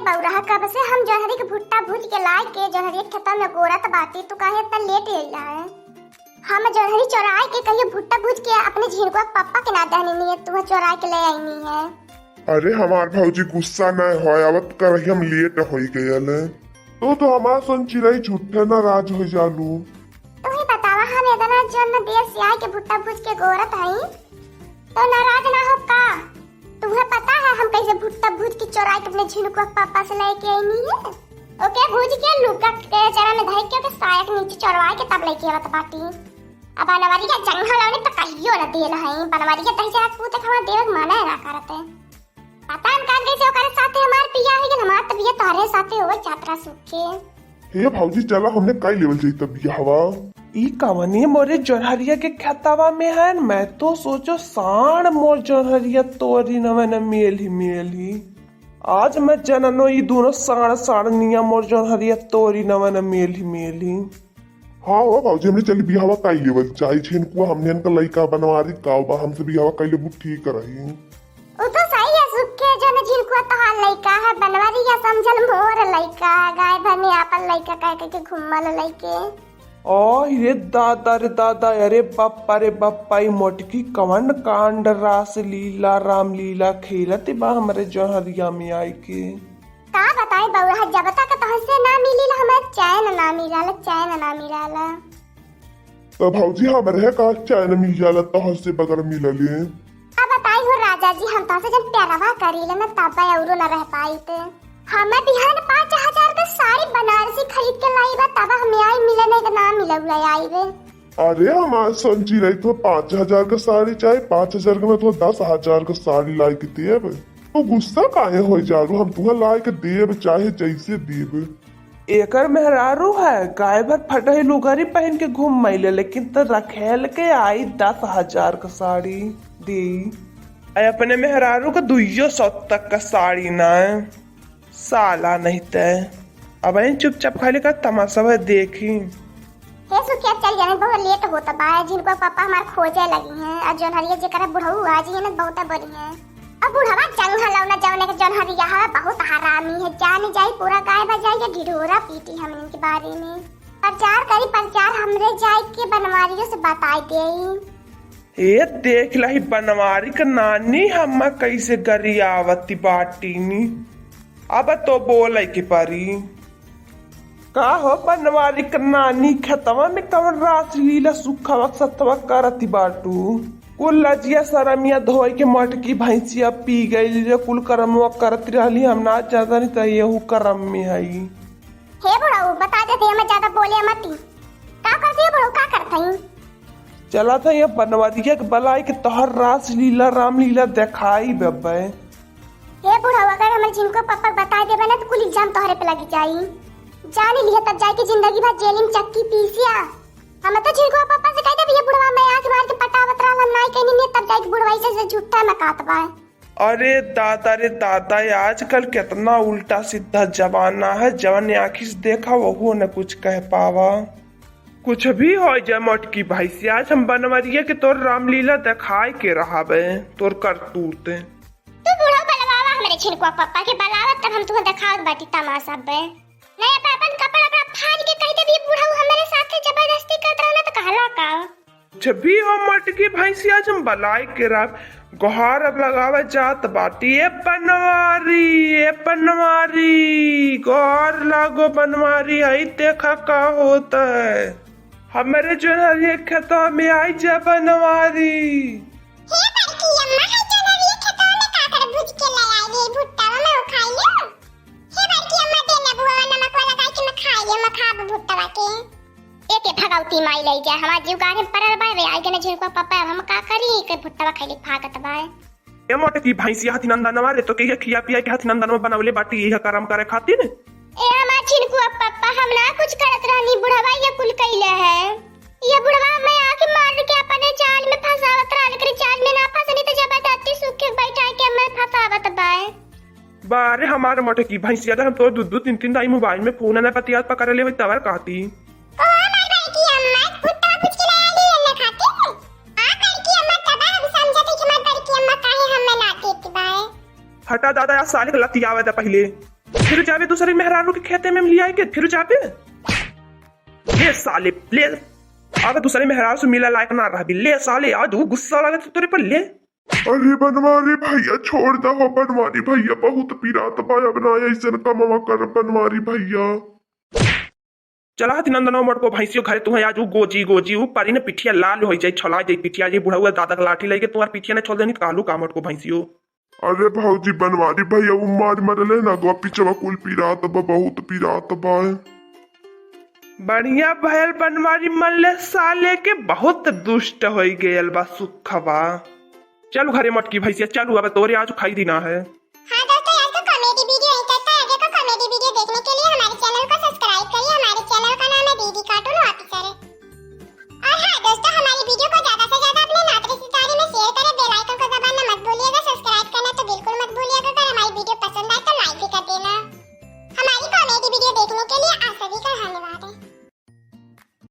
बौरा कब से हम जोहरी के भुट्टा भूज के लाए के जोहरी खेता में गोरत बाटी तू काहे इतना लेट आइला है। हम जोहरी चोराए के कहियो भुट्टा भूज के अपने झिनकुआ पापा के ना दहनी नहीं है तू चोराए के ले आईनी है। अरे हमार भौजी गुस्सा न हो आवत कर हम लेट हो गयल तो हमार सन चिड़ई झूठे नाराज हो जालू। तू ही बतावा हम इतना जन देर से आए के भुट्टा भूज के गोरत आई तो नाराज ना हो का। तुम्हें पता है हम कैसे भुट्टा भूज के चोराए के अपने झिनकुआ पापा से लेके आईनी है। ओके भूज के लुका के जरा में धइ के साया के नीचे चोरवाए के तब लेके आवत बाटी। अब बनवारी के जंगल लाउने तो कहियो न देल है बनवारी के दही जरा पूते खवा देव माना ना करते। पता हम काल कैसे ओकरे साथे हमार पिया है कि हमार तबियत तोहरे साथे होवे छात्रा सुखे। हे भौजी चला हमने काई लेवल जाई तब बियाहवा ई कवनी मोरे जोहरिया के खेतावा में है। मैं तो सोचो साण मोर जोहरिया तोरी न मेल ही आज मैं जननो ई दोनों साणनिया मोर जोहरिया तोरी न मेल ही। हाँ हो भौजी हमने चली बियाहवा काई लेवल चाहे छिनकुआ हमने इनका लइका बनवारी कावा हमसे बियाहवा काई लेबू ठीक कराई। ओ तो सही है सुखे जन झिनकुआ तोहार लइका है बनवारी या समझल मोर लइका गाय भनी आपन लइका कह के घुमल लइके। ओ रे दादा अरे बाप्पा ई मोटकी कवन कांड रास लीला राम लीला खेलत बा हमरे जोहरिया में आई के। का बताई बौरा जब तक तोहसे ना मिली हमें चैन ना मिलाला। तो भौजी हमरे का चैन मिल जाला तोहर से बगर मिलले। अब बताई हो राजा जी हम तोहसे जब प्यारवा करीले ना तब औरो न रह पाई थे। हमें बिहान 5000 का साड़ी बनारसी खरीद के लाई बा तब हमें आई मिले नहीं तो ना मिले आई रे। अरे हमार सन चिड़ई तो 5000 का साड़ी चाहे 5000 का मैं तो 10,000 का साड़ी लाई के देब तो गुस्सा काहे हो जारू हम तुम्हें लाई के देब चाहे जैसे देब। एकर मेहरारू है गाय भर फटही लुगरी पहन के घूम मैले लेकिन तो रखेल के आई 10,000 का साड़ी दी अपने मेहरारू का 200 तक का साड़ी ना साला नहीं तय अब चुपचाप खाली का तमाशा है देखी। हे सुखिया चल जाने बहुत लेट होता बा जिनको पापा हमार खोजे लगी हैं और जोनहरिया जेकरा बुढ़ऊ आज ये ना बहुत बड़ी है। अब बुढ़वा जंगल लौना जाने के जोनहरिया है बहुत हरामी है जाने जाई पूरा गाय बजाई के ढिढोरा पीटी हम इनके बारे में प्रचार हमरे जाई के बनवारियों से बताई देई। ए देख लही बनवारी का नानी हम कैसे गरियावती बाटीनी अब तो बोल के पारी का हो बनवारी का नानी खेतवा में कवन रास लीला सुखवा सतवा करती बाटू कुल लजिया सरमिया धोई के मटकी भैंसिया पी गई रे कुल करमवा करती रहली हम ना ज्यादा नहीं तो यहू करम में हई। हे बुढ़ऊ बता देते मैं ज्यादा बोले मत का करती है बुढ़ऊ का करथई। चला था ये बनवारिया के बलाई के तोहर रास लीला राम लीला दिखाई बेबे। हे बुढ़ऊ अगर हमें जिनको पापा बता देबे ना तो कुल एग्जाम तोहरे पे लगी जाई जाने लिए तब जाके जिंदगी भर जेल में चक्की पीसिया। हम तो जिनको पापा से कह दे ये बुढ़वा मैं आंख मार के पटावत रहल नाई कहीं नहीं तब जाके बुढ़वाई से झूठा में काटबा। अरे दादा आजकल कितना उल्टा सीधा जमाना है जवान आँखी से देखा वो न कुछ कह पावा कुछ भी हो जाए मोटकी भाई से आज हम बनवरिया के तोर रामलीला दिखाई के रहा बे तोर करतूत तू बुढ़ा बलवावा हमरे छिनकुआ पापा के बलावत तब हम तुम्हें दिखावत बाटी तमाशा बे नया पापन कपड़ा कपड़ा फाड़ के कह दे ये बुढ़ा हमारे साथ जबरदस्ती करत रहना तो कहला का जब भी हम मोटकी भाई से आज हम बलाई के रख गुहार अब लगावे जात बाटी ए बनवारी गुहार लागो बनवारी आई देखा का होता है हमारे जो है ये खेतों में आई जा बनवारी। हे बड़की अम्मा है जो ना ये खेतों में का कर भुज के ले आई रे भुट्टा में खाई लो। हे बड़की अम्मा देना बुआ नमक वाला गाय के मैं खाई ले मैं खाब भुट्टा के एके भगवती माई ले जा हमार जीव गारे परल बाय वे आई के न जिनको पापा हम का करी के भुट्टा खाई भागत बाय। ए मोटे की भैंसी हाथी नंदन मारे तो के खिया पिया के हाथी नंदन में बनावले बाटी यह करम करे खाती ने ए हमार छिनकुआ पापा हम ना कुछ करत रहनी बुढ़वा ये कुल कइले है ये बुढ़वा मैं आके मार के अपने जाल में फंसावत रहा लेकिन जाल में ना फंसनी तो जबरदस्ती सूखे बैठा के मैं फंसावत बाय। बारे हमारे मोटे की भैंसी अगर हम तो दो तीन तीन दाई मोबाइल में फोन ना पतियात पकड़ ले तवर कहती ओ हमार भाई की अम्मा भुट्टा कुछ के ले ली ना खाती आ करके अम्मा तब हम समझते कि मत करके अम्मा काहे हम ना देती बाय। हटा दादा यार साले गलती आवे था पहले फिर जावे दूसरे मेहरारू के खेते में लिया के फिर जावे ले साले ले। अब दूसरे मेहरारू से मिला लायक ना रहा भी ले साले आज वो गुस्सा लगा तेरे पर ले। अरे बनवारी भैया छोड़ दो हो बनवारी भैया बहुत पीरात बाया बनाया ऐसे कमावा कर बनवारी भैया। चला हती नंदनो मोड़ को भैंसियो घरे तुम्हें आज गोजी गोजी ऊ पारी ने पिठिया लाल हो जाए छला जाए पिठिया जी बुढ़ा हुआ दादा का लाठी लेके तुम्हार पिठिया ने छोड़ देनी कालू कामट को भैंसियो। अरे भाजी बनवारी भैया वो मार मरले ना गो पिछवा कुल पीरात बा बहुत पीरात बा। बढ़िया भैल बनवारी मल्ले साले के बहुत दुष्ट हो गए बा सुखबा। चलो घरे मटकी भैंसिया चलो अब तोरे आज खाई देना है।